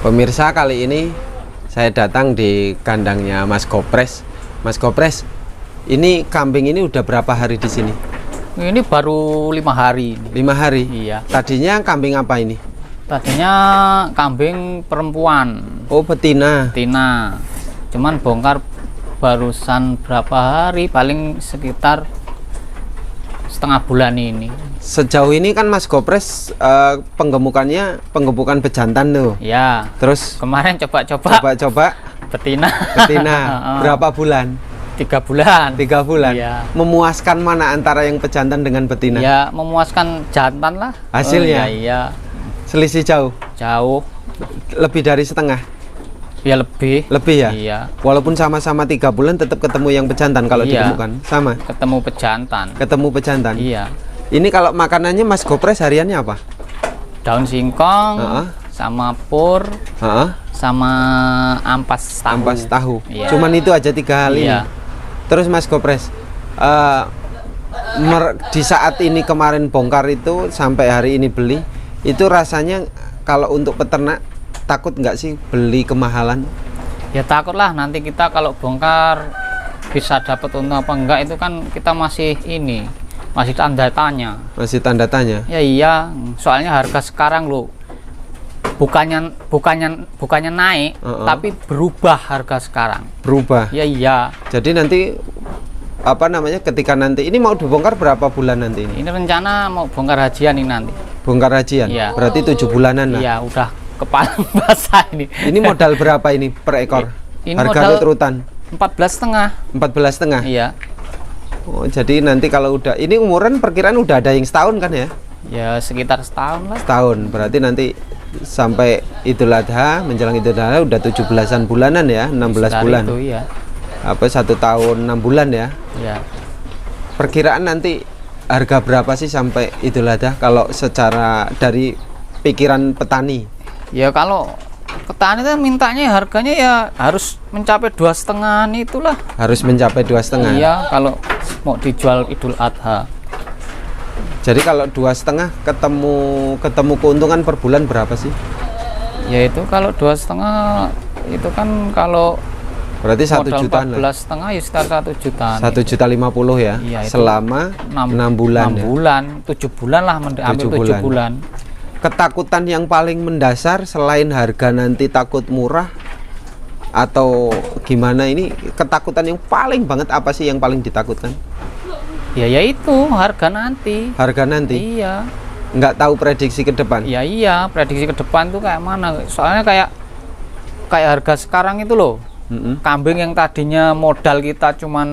Pemirsa, kali ini saya datang di kandangnya Mas Gopres. Mas Gopres, ini kambing ini udah berapa hari di sini? Ini baru 5 hari. 5 hari? Iya. Tadinya kambing apa ini? Tadinya kambing perempuan. Oh, betina. Betina. Cuman bongkar barusan berapa hari, paling sekitar setengah bulan ini. Sejauh ini kan Mas Gopres penggemukan bejantan tuh. Ya. Terus Kemarin coba-coba betina. betina. Berapa bulan? 3 bulan. 3 bulan. Iya. Memuaskan mana antara yang pejantan dengan betina? Ya, memuaskan jantan lah. Hasilnya? Iya. Selisih jauh? Jauh. Lebih dari setengah? Ya lebih. Lebih ya? Iya. Walaupun sama-sama 3 bulan tetap ketemu yang pejantan kalau Iya. ditemukan? Sama? Ketemu pejantan. Ketemu pejantan? Iya. Ini kalau makanannya Mas Gopres hariannya apa? Daun singkong, sama pur, sama ampas tahu. Ampas tahu. Iya. Cuman itu aja 3 hal ini. Iya. Terus Mas Gopres, di saat ini kemarin bongkar itu sampai hari ini beli, itu rasanya kalau untuk peternak takut nggak sih beli kemahalan? Ya takutlah nanti kita kalau bongkar bisa dapat untung apa enggak, itu kan kita masih tanda tanya. Masih tanda tanya? Ya iya, soalnya harga sekarang lo bukannya naik, tapi berubah harga sekarang. Berubah? Ya iya. Jadi nanti ketika nanti ini mau dibongkar berapa bulan nanti ini? Ini rencana mau bongkar hajian ini nanti. Bongkar hajian? Iya. Berarti 7 bulanan lah? Iya, udah kepala basah ini. Ini modal berapa ini per ekor? Ini harga modal rutan? 14,5. 14,5? Iya. Oh, jadi nanti kalau udah ini umuran perkiraan udah ada yang setahun kan ya? Ya sekitar setahun lah. Setahun, berarti nanti sampai Idul Adha, menjelang Idul Adha udah 17-an bulanan ya, 16 bulan. Itu, iya. 1 tahun 6 bulan ya? Iya. Perkiraan nanti harga berapa sih sampai Idul Adha kalau secara dari pikiran petani? Ya kalau petani itu mintanya harganya ya harus mencapai 2,5 itulah. Harus mencapai 2,5. Iya, kalau mau dijual Idul Adha. Jadi kalau 2,5 ketemu keuntungan per bulan berapa sih? Ya itu kalau 2,5 itu kan kalau berarti 1 jutaan lah. 14,5 ya sekitar 1 jutaan. 1,50 juta ya. Iya, selama 6 bulan. 6 bulan, 7 bulan lah, ambil 7 bulan. Ketakutan yang paling mendasar selain harga nanti takut murah atau gimana, ini ketakutan yang paling banget apa sih yang paling ditakutkan? Ya itu harga nanti. Harga nanti? Iya. Nggak tahu prediksi ke depan? Ya iya, prediksi ke depan tuh kayak mana? Soalnya kayak harga sekarang itu loh. Kambing yang tadinya modal kita cuman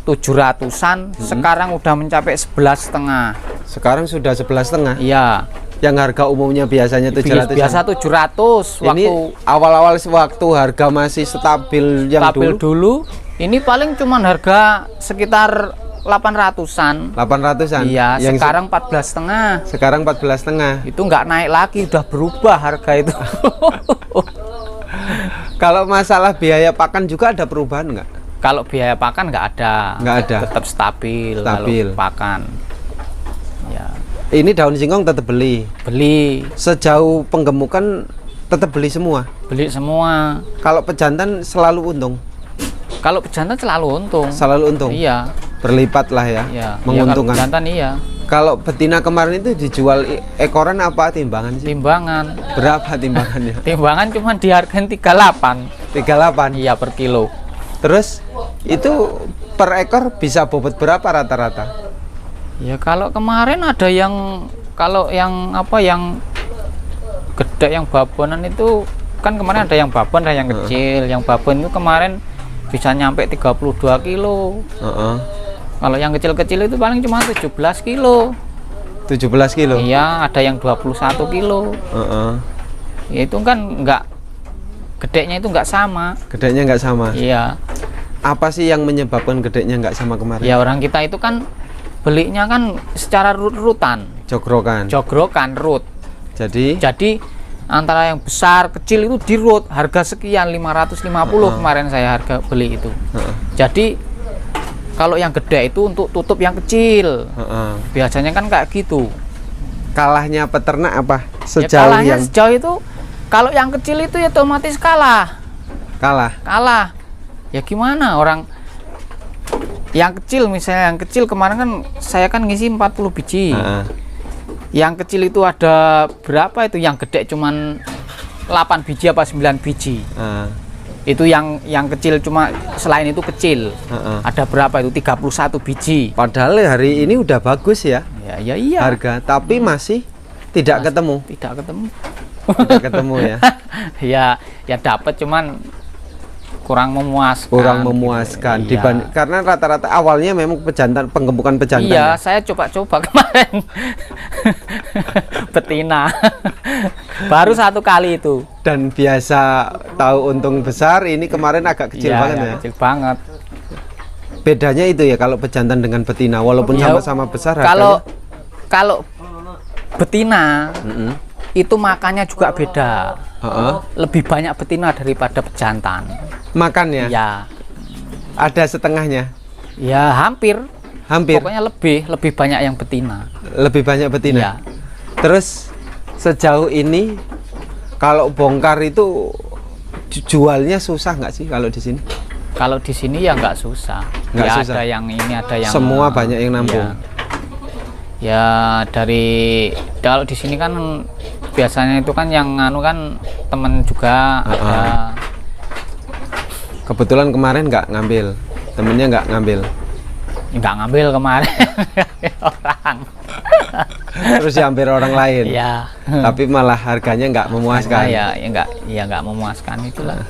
700-an, sekarang udah mencapai 11,5. Sekarang sudah 11,5? Iya. Yang harga umumnya biasanya 700. Biasa 700 ini waktu awal-awal waktu harga masih stabil yang dulu. Ini paling cuman harga sekitar 800-an. 800-an. Iya, yang sekarang 14,5. Sekarang 14,5. Itu nggak naik lagi, udah berubah harga itu. Kalau masalah biaya pakan juga ada perubahan nggak? Kalau biaya pakan nggak ada. Nggak ada. Tetap stabil. Kalau pakan. Ya. Ini daun singkong tetap beli. Beli. Sejauh penggemukan tetap beli semua. Beli semua. Kalau pejantan selalu untung. Kalau pejantan selalu untung. Selalu untung. Iya. Berlipat lah ya. Iya. Menguntungkan. Ya, pejantan iya. Kalau betina kemarin itu dijual ekoran apa timbangan sih? Timbangan. Berapa timbangannya? Timbangan cuma dihargain 38. 38. Iya, per kilo. Terus itu per ekor bisa bobot berapa rata-rata? Ya kalau kemarin ada yang yang gede, yang babonan itu kan kemarin ada yang babon, ada yang kecil. Yang babon itu kemarin bisa nyampe 32 kilo. Kalau yang kecil-kecil itu paling cuma 17 kilo. 17 kilo? Iya, ada yang 21 kilo. Ya itu kan gedenya itu nggak sama. Gedenya nggak sama? Iya. Apa sih yang menyebabkan gedenya nggak sama kemarin? Ya orang kita itu kan belinya kan secara rutan. Jogrokan rut. Jadi antara yang besar kecil itu di root harga sekian 550 kemarin saya harga beli itu. Jadi kalau yang gede itu untuk tutup yang kecil. Biasanya kan kayak gitu. Kalahnya peternak apa? Sejauh itu Kalau yang kecil itu ya otomatis kalah. Kalah. Ya gimana orang yang kecil, misalnya yang kecil kemarin kan saya kan ngisi 40 biji. Yang kecil itu ada berapa itu? Yang gede cuman 8 biji apa 9 biji. Itu yang kecil, cuma selain itu kecil. Ada berapa itu? 31 biji. Padahal hari ini udah bagus ya. Ya iya. Harga, tapi masih tidak ketemu. Tidak ketemu. Tidak ketemu ya. ya dapat, cuman kurang memuaskan. Kurang memuaskan gitu. Iya. Karena rata-rata awalnya memang penggemukan pejantan. Iya, ya? saya coba-coba kemarin. Betina. Baru 1 kali itu. Dan biasa tahu untung besar, ini kemarin agak kecil banget ya. Kecil banget. Bedanya itu ya kalau pejantan dengan betina, walaupun sama-sama besar harganya. Kalau betina itu makannya juga beda. Lebih banyak betina daripada pejantan. Makannya? Ya. Ada setengahnya? Ya hampir. Pokoknya lebih banyak yang betina. Lebih banyak betina? Ya. Terus sejauh ini kalau bongkar itu jualnya susah nggak sih kalau di sini? Kalau di sini ya nggak susah. Nggak ya susah. Ada yang ini, ada yang semua banyak yang nampung. Ya kalau di sini kan biasanya itu kan yang anu kan temen juga ada. Kebetulan kemarin nggak ngambil, temennya nggak ngambil. Nggak ngambil kemarin orang. Terus diambil orang lain. Ya. Tapi malah harganya nggak memuaskan. Ya nggak memuaskan itulah.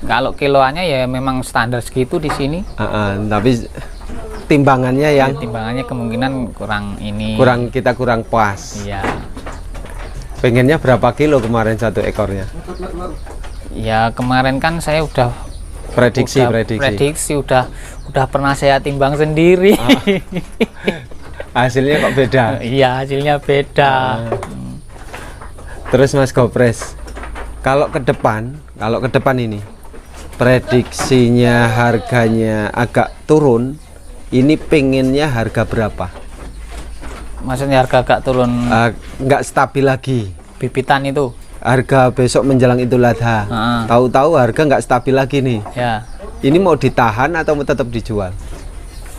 Kalau kiloannya ya memang standar segitu di sini. Tapi timbangannya yang timbangannya kemungkinan kurang ini. Kita kurang puas. Iya. Pengennya berapa kilo kemarin 1 ekornya? Ya kemarin kan saya udah prediksi udah pernah saya timbang sendiri. Hasilnya kok beda? Iya, hasilnya beda. Terus Mas Gopres, kalau ke depan ini prediksinya harganya agak turun, ini pengennya harga berapa? Maksudnya harga agak turun? Nggak stabil lagi. Bibitan itu? Harga besok menjelang Idul Adha. Tahu-tahu harga nggak stabil lagi nih. Ya. Ini mau ditahan atau mau tetap dijual?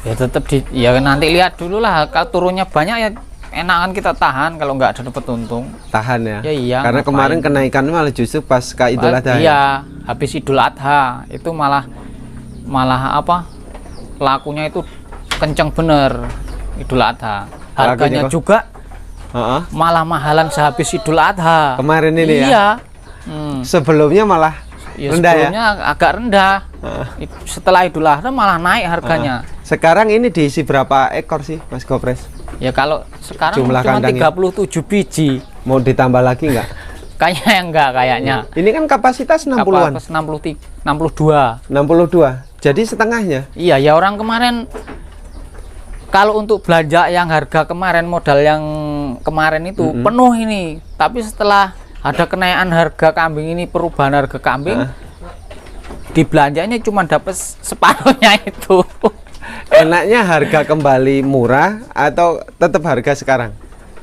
Ya tetap ya nanti lihat dulu lah. Kalau turunnya banyak ya enakan kita tahan, kalau nggak ada dapat untung. Tahan ya? Ya iya. Karena kemarin kenaikan malah justru pas ke Idul Adha. Iya, habis Idul Adha itu malah apa? Lakunya itu kenceng bener Idul Adha. Harganya juga malah mahalan sehabis Idul Adha. Kemarin ini ya? Iya. Sebelumnya malah rendah sebelumnya ya? Agak rendah. Setelah Idul Adha malah naik harganya. Sekarang ini diisi berapa ekor sih Mas Gopres? Ya kalau sekarang jumlah cuma kandangnya 37 biji. Mau ditambah lagi nggak? Kayaknya enggak kayaknya. Ini kan kapasitas 60-an. Kapasitas 62. Jadi setengahnya. Iya, ya orang kemarin kalau untuk belanja yang harga kemarin, modal yang kemarin itu penuh ini. Tapi setelah ada kenaikan harga kambing ini, perubahan harga kambing, di belanjanya cuma dapat separuhnya itu. Enaknya harga kembali murah atau tetap harga sekarang?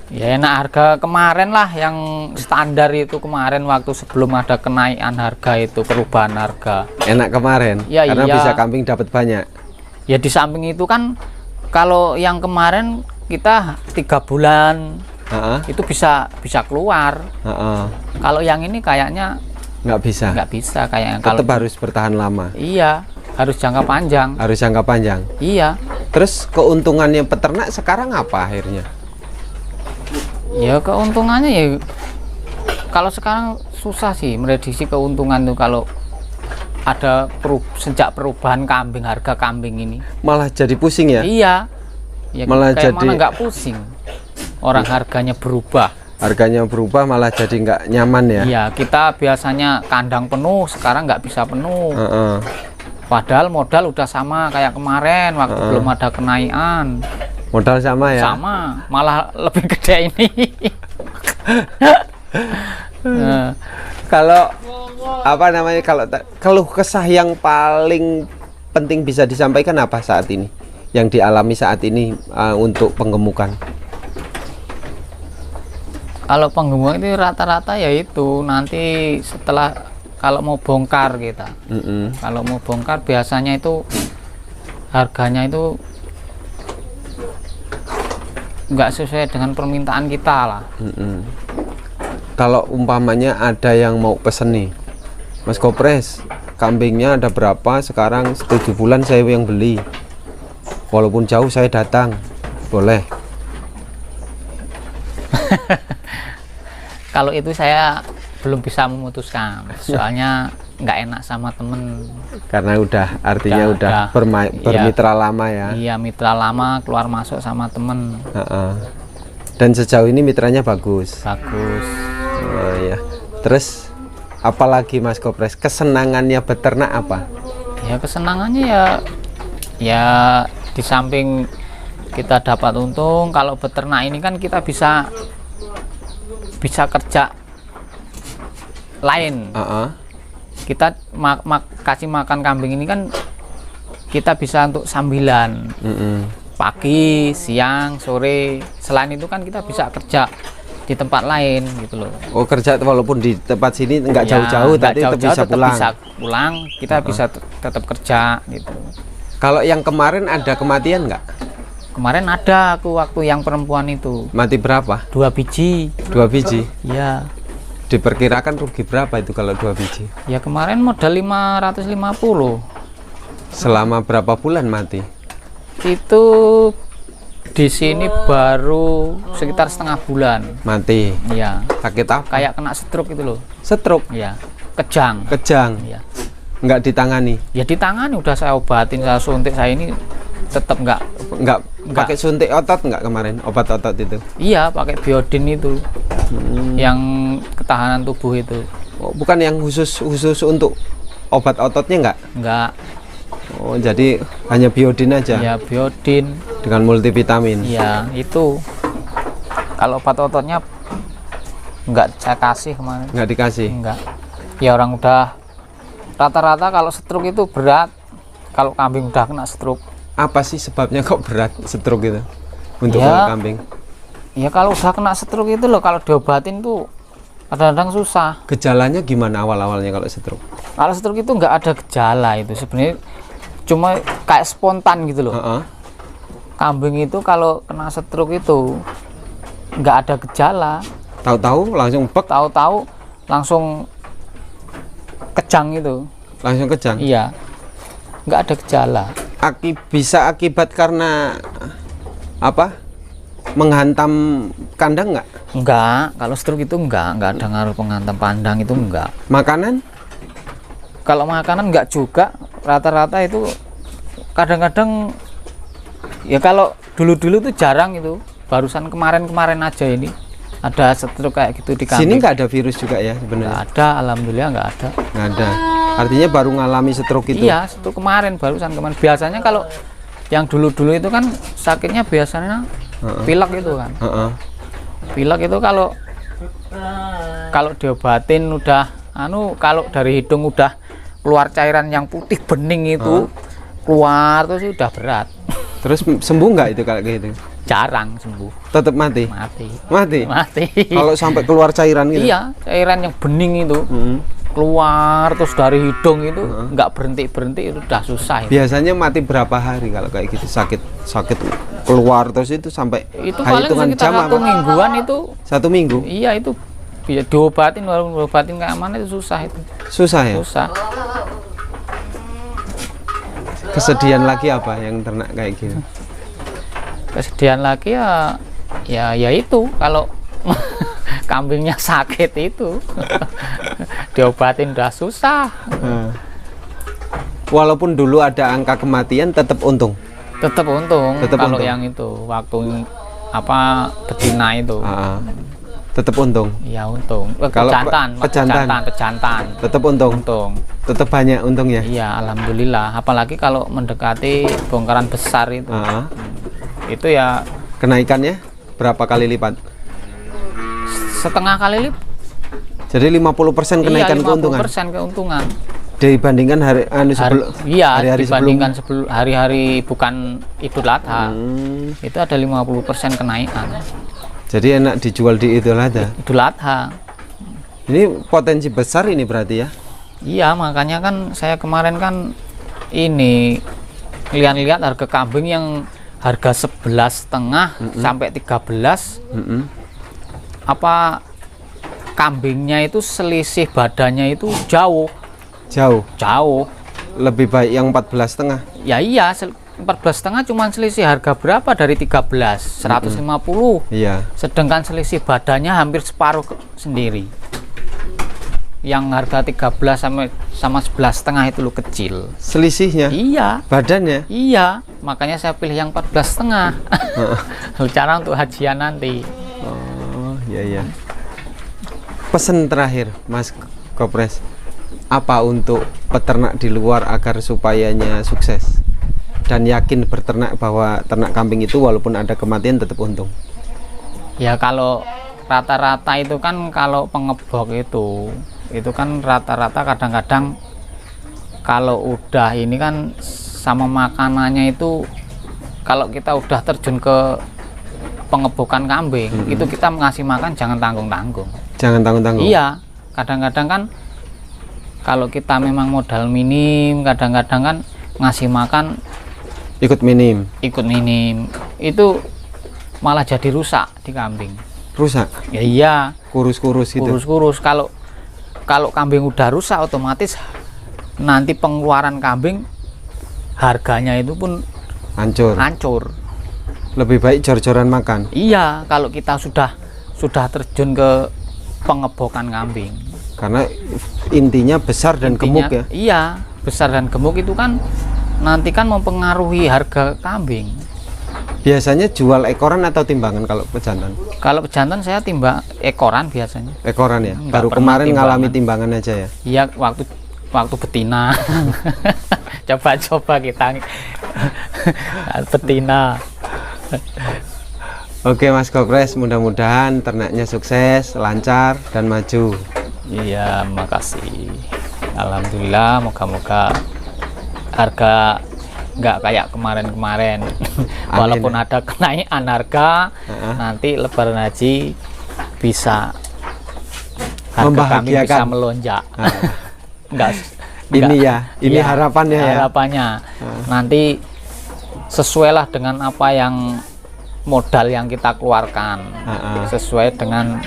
Ya enak harga kemarin lah, yang standar itu kemarin waktu sebelum ada kenaikan harga itu, perubahan harga. Enak kemarin? Ya, karena iya. bisa kambing dapat banyak. Ya di samping itu kan kalau yang kemarin kita 3 bulan itu bisa keluar. Kalau yang ini kayaknya nggak bisa kayaknya. Tetap harus bertahan lama. Iya, harus jangka panjang. Iya. Terus keuntungannya peternak sekarang apa akhirnya? Ya keuntungannya ya kalau sekarang susah sih prediksi keuntungan tuh kalau ada sejak perubahan kambing, harga kambing ini. Malah jadi pusing ya? Iya. Ya, malah kayak jadi mana nggak pusing. Orang harganya berubah. Harganya berubah malah jadi nggak nyaman ya? Iya, kita biasanya kandang penuh, sekarang nggak bisa penuh. Padahal modal udah sama kayak kemarin waktu belum ada kenaikan. Modal sama ya? Sama, malah lebih gede ini. Kalau apa namanya, kalau keluh kesah yang paling penting bisa disampaikan apa saat ini, yang dialami saat ini untuk penggemukan? Kalau penggembung itu rata-rata ya itu nanti setelah kalau mau bongkar kita. Kalau mau bongkar biasanya itu harganya itu nggak sesuai dengan permintaan kita lah. Kalau umpamanya ada yang mau pesen nih, Mas Kopres, kambingnya ada berapa sekarang, 7 bulan saya yang beli, walaupun jauh saya datang, boleh? Kalau itu saya belum bisa memutuskan, soalnya nggak enak sama temen. Karena artinya udah bermitra lama ya. Iya, mitra lama, keluar masuk sama temen. Dan sejauh ini mitranya bagus. Bagus. Oh, ya. Terus apalagi Mas Kopres, kesenangannya beternak apa? Ya kesenangannya ya di samping kita dapat untung, kalau beternak ini kan kita bisa kerja lain. Kita kasih makan kambing ini kan kita bisa untuk sambilan, pagi, siang, sore. Selain itu kan kita bisa kerja di tempat lain gitu loh. Oh, kerja walaupun di tempat sini nggak jauh-jauh, tapi tetap bisa pulang. Kita bisa tetap kerja gitu. Kalau yang kemarin ada kematian nggak? Kemarin ada aku waktu yang perempuan itu. Mati berapa? 2 biji. 2 biji? Iya. Diperkirakan rugi berapa itu kalau 2 biji? Ya kemarin modal 550. Selama berapa bulan mati? Itu di sini baru sekitar setengah bulan. Mati? Iya. Sakit apa? Kayak kena stroke itu loh. Stroke? Iya. Kejang. Kejang? Iya. Nggak ditangani? Ya ditangani, udah saya obatin, saya suntik, saya ini tetap nggak pakai suntik otot nggak kemarin, obat otot itu? Iya, pakai biodin itu, yang ketahanan tubuh itu. Oh, bukan yang khusus untuk obat ototnya nggak? Oh, jadi hanya biodin aja? Iya, biodin dengan multivitamin? Iya, itu. Kalau obat ototnya nggak saya kasih kemarin. Nggak dikasih? Nggak. Ya orang udah rata-rata kalau stroke itu berat, kalau kambing udah kena stroke. Apa sih sebabnya kok berat stroke itu untuk kambing? Ya kalau udah kena stroke itu loh, kalau diobatin tuh kadang-kadang susah. Gejalanya gimana awal-awalnya kalau stroke? Kalau stroke itu nggak ada gejala, itu sebenarnya cuma kayak spontan gitu loh. Kambing itu kalau kena stroke itu nggak ada gejala. Tahu-tahu langsung bek? Tahu-tahu langsung kejang itu. Langsung kejang? Iya. Nggak ada gejala. Bisa akibat karena apa? Menghantam kandang nggak? Enggak, kalau stroke itu enggak ada ngaruh penghantam kandang, itu enggak. Makanan? Kalau makanan enggak juga, rata-rata itu kadang-kadang ya kalau dulu-dulu itu jarang itu, barusan kemarin-kemarin aja ini ada stroke kayak gitu di kambing. Sini nggak ada virus juga ya sebenarnya? Nggak ada, alhamdulillah nggak ada. Nggak ada. Artinya baru ngalami stroke itu? Iya, stroke kemarin, barusan kemarin. Biasanya kalau yang dulu-dulu itu kan sakitnya biasanya pilek itu kan. Pilek itu kalau diobatin udah kalau dari hidung udah keluar cairan yang putih bening itu keluar, terus udah berat. Terus sembuh nggak itu kalau gitu? Jarang sembuh. Tetap mati? Mati. Kalau sampai keluar cairan gitu? Iya, cairan yang bening itu keluar terus dari hidung itu nggak berhenti itu udah susah. Biasanya mati berapa hari kalau kayak gitu, sakit keluar terus itu sampai itu paling sekitar 1 mingguan itu. 1 minggu? Iya, itu diobatin, walaupun diobatin kayak mana itu susah itu. Susah ya? Susah. Kesedihan lagi apa yang ternak kayak gitu? Kesedihan lagi ya itu kalau kambingnya sakit itu diobatin udah susah. Walaupun dulu ada angka kematian tetap untung? Tetap untung kalau yang itu waktu betina itu. Tetap untung? Iya, untung. Kalau pejantan tetap untung? Tetap banyak untungnya? Iya, alhamdulillah. Apalagi kalau mendekati bongkaran besar itu. Itu ya kenaikannya berapa kali lipat? Setengah kali lipat. Jadi 50% kenaikan keuntungan? 50% keuntungan. Dibandingkan hari-hari dibandingkan sebelum hari-hari bukan Idul Adha. Itu ada 50% kenaikan. Jadi enak dijual di Idul Adha. Idul Adha. Ini potensi besar ini berarti ya? Iya, makanya kan saya kemarin kan ini lihat-lihat harga kambing yang harga 11,5 sampai 13. Apa kambingnya itu selisih badannya itu jauh. Lebih baik yang 14,5. Ya iya, 14,5 cuma selisih harga berapa dari 13, 150. Iya. Sedangkan selisih badannya hampir separuh sendiri. Yang harga 13 sama 11,5 itu lo kecil. Selisihnya? Iya. Badannya? Iya. Makanya saya pilih yang 14,5. Cara untuk hajian nanti. Oh, iya. Pesan terakhir, Mas Kopres. Apa untuk peternak di luar agar supayanya sukses dan yakin berternak bahwa ternak kambing itu walaupun ada kematian tetap untung? Ya kalau rata-rata itu kan kalau pengebok itu kan rata-rata kadang-kadang kalau udah ini kan sama makanannya itu, kalau kita udah terjun ke pengebokan kambing itu kita ngasih makan jangan tanggung-tanggung. Iya, kadang-kadang kan kalau kita memang modal minim, kadang-kadang kan ngasih makan ikut minim itu malah jadi rusak di kambing. Rusak? Ya iya, kurus gitu. Kurus. Kalau kambing udah rusak otomatis nanti pengeluaran kambing harganya itu pun hancur. Lebih baik jor-joran makan. Iya, kalau kita sudah terjun ke pengebokan kambing. Karena intinya besar dan gemuk ya. Iya, besar dan gemuk itu kan nanti kan mempengaruhi harga kambing. Biasanya jual ekoran atau timbangan kalau pejantan? Kalau pejantan saya timbang ekoran biasanya. Ekoran ya. Baru kemarin ngalami timbangan aja ya. Iya, waktu betina. Coba kita betina. Oke Mas Kopres, mudah-mudahan ternaknya sukses, lancar dan maju. Iya, makasih. Alhamdulillah, moga-moga harga nggak kayak kemarin-kemarin. Walaupun ada kenaikan harga, nanti Lebaran Haji bisa harga kami bisa melonjak. Ini harapannya ya. Harapannya nanti sesuailah dengan apa yang modal yang kita keluarkan, sesuai dengan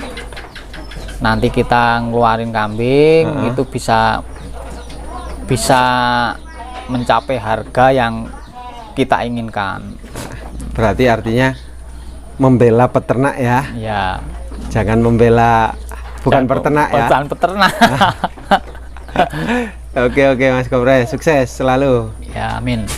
nanti kita ngeluarin kambing itu bisa mencapai harga yang kita inginkan. Berarti artinya membela peternak ya? Ya. Jangan membela peternak ya? Bukan peternak. Oke Mas Kopres, sukses selalu. Ya, amin.